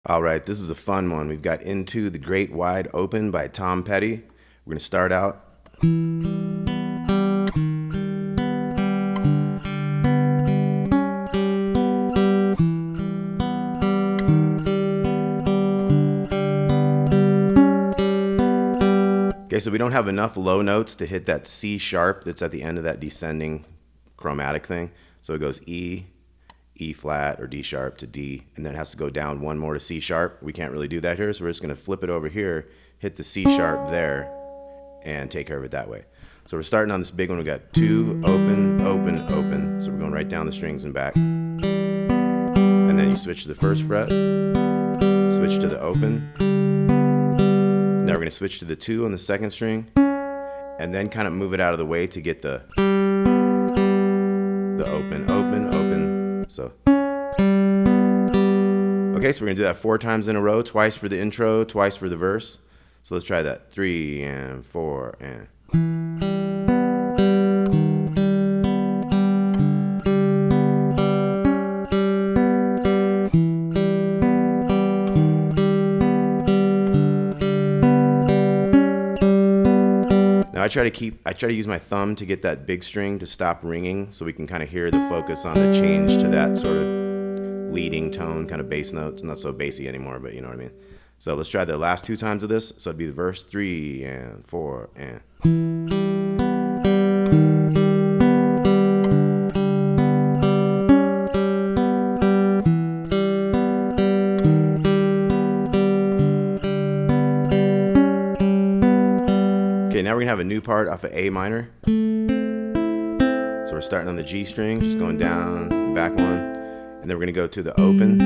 All right, this is a fun one. We've got Into the Great Wide Open by Tom Petty. We're going to start out. Okay, so we don't have enough low notes to hit that C sharp that's at the end of that descending chromatic thing. So it goes E, E flat or D sharp to D, and then it has to go down one more to C sharp. We can't really do that here, so we're just going to flip it over here, hit the C sharp there, and take care of it that way. So we're starting on this big one. We got 2, open, open, open. So we're going right down the strings and back. And then you switch to the first fret, switch to the open. Now we're going to switch to the 2 on the second string, and then kind of move it out of the way to get the open, open, open. So, okay, so we're going to do that 4 times in a row, twice for the intro, twice for the verse. So let's try that. 3 and 4 and... Now I try to use my thumb to get that big string to stop ringing, so we can kind of hear the focus on the change to that sort of leading tone, kind of bass notes. Not so bassy anymore, but you know what I mean. So let's try the last 2 times of this. So it'd be the verse, 3 and 4 and... Okay, now we're gonna have a new part off of A minor. So we're starting on the G string, just going down, back one, and then we're gonna go to the open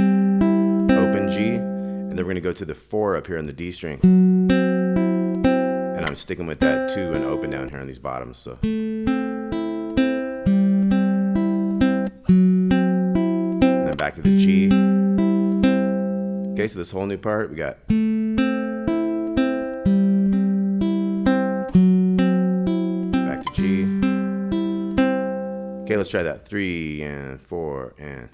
G, and then we're gonna go to the 4 up here on the D string. And I'm sticking with that 2 and open down here on these bottoms. So. And then back to the G. Okay, so this whole new part, we got. G. Okay, let's try that. 3 and 4 and...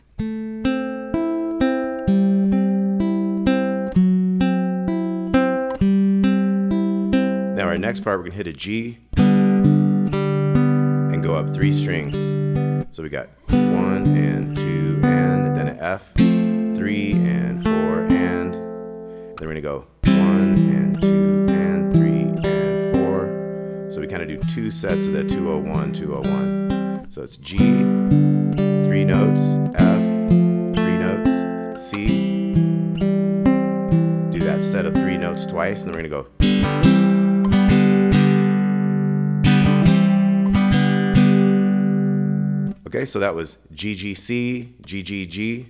Now our next part, we're gonna hit a G and go up 3 strings. So we got 1 and 2 and then an F, 3 and 4 and then we're gonna go 1 and 2 and 3 and 4. So we kind of do 2 sets of the 201, 201. So it's G, 3 notes, F, 3 notes, C. Do that set of 3 notes twice, and then we're gonna go. Okay, so that was GGC, GGG,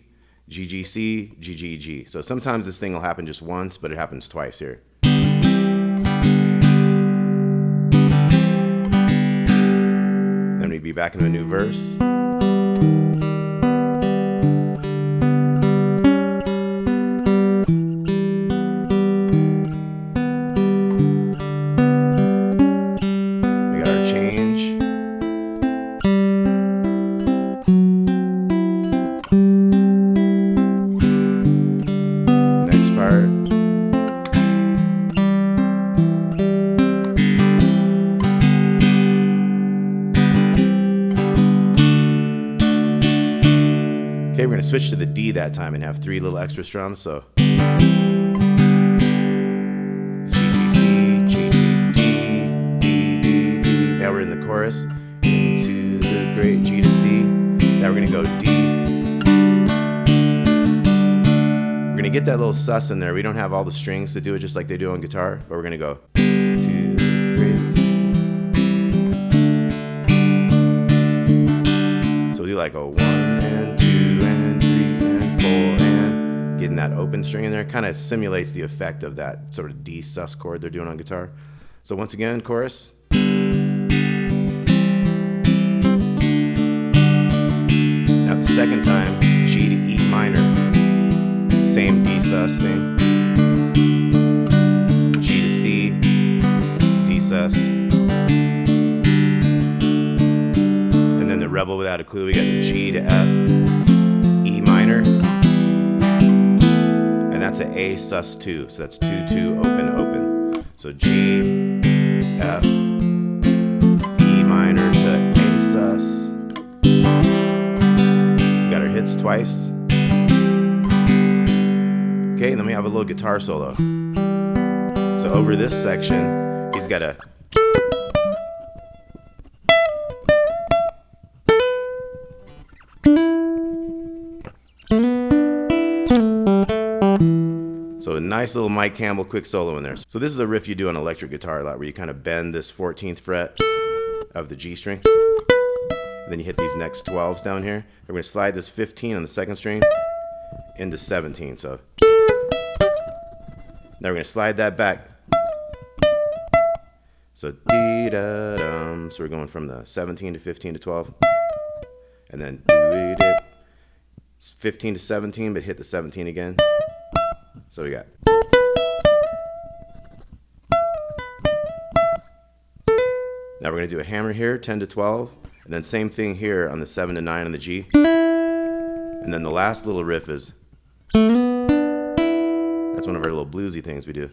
GGC, GGG. So sometimes this thing will happen just once, but it happens twice here. Be back into a new verse. We got our change. Next part. Okay, we're going to switch to the D that time and have 3 little extra strums. So G, G, C, G, G, D, D, D, D. Now we're in the chorus. Into the great G to C. Now we're going to go D. We're going to get that little sus in there. We don't have all the strings to do it just like they do on guitar, but we're going to go to the great. So we'll do like a 1 and 2 and 3 and 4 and getting that open string in there kind of simulates the effect of that sort of D sus chord they're doing on guitar. So once again, chorus. Now the second time, G to E minor, same D sus thing. G to C, D sus. And then the Rebel Without a Clue, we got the G to F, E minor. that's an A sus2. So that's 2 2 open open. So G, F, E minor to A sus. We got our hits twice. Okay, and then we have a little guitar solo. So over this section, he's got a So a nice little Mike Campbell quick solo in there. So this is a riff you do on electric guitar a lot, where you kind of bend this 14th fret of the G string. And then you hit these next 12s down here. We're going to slide this 15 on the second string into 17. So now we're going to slide that back. So dee-da-dum. So we're going from the 17 to 15 to 12. And then do-we-dip. It's 15 to 17, but hit the 17 again. So we got. Now we're going to do a hammer here, 10 to 12. And then same thing here on the 7 to 9 on the G. And then the last little riff is. That's one of our little bluesy things we do.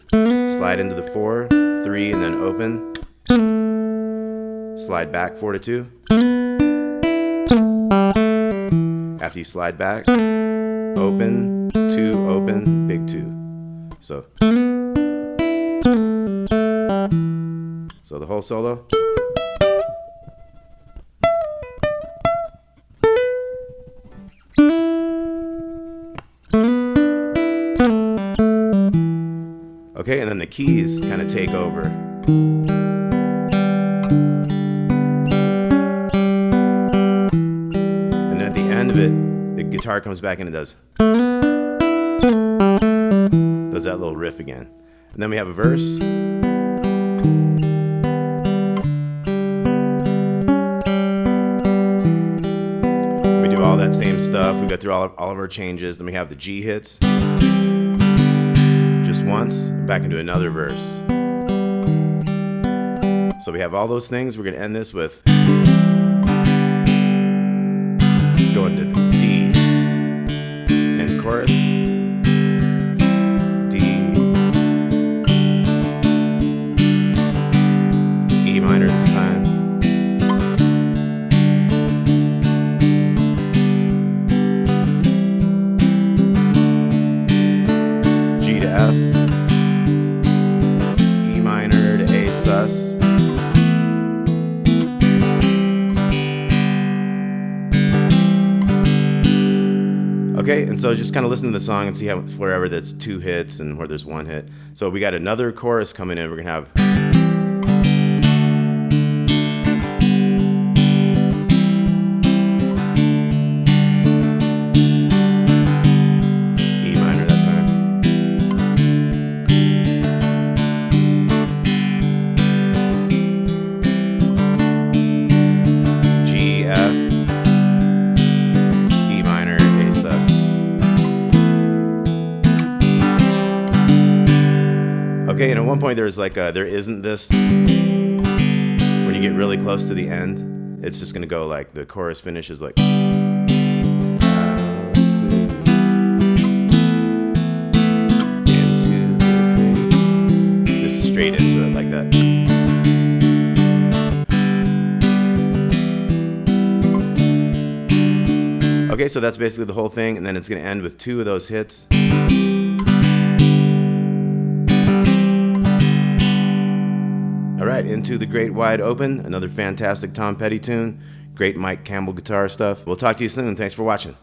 Slide into the 4, 3, and then open. Slide back 4 to 2. After you slide back, open, 2, open, big 2. So the whole solo. Okay, and then the keys kind of take over. And at the end of it, the guitar comes back in and does that little riff again. And then we have a verse. We do all that same stuff. We go through all of our changes. Then we have the G hits. Just once, back into another verse. So we have all those things. We're going to end this with going to the D and chorus. D, E minor this time. G to F. E minor to A sus. Okay, and so just kind of listen to the song and see how it's wherever there's 2 hits and where there's 1 hit. So we got another chorus coming in. We're going to have E minor that time. G, F. Okay, and at one point there's like there isn't this. When you get really close to the end, it's just gonna go like the chorus finishes like into the great, just straight into it like that. Okay, so that's basically the whole thing, and then it's gonna end with 2 of those hits. All right, Into the Great Wide Open, another fantastic Tom Petty tune. Great Mike Campbell guitar stuff. We'll talk to you soon. Thanks for watching.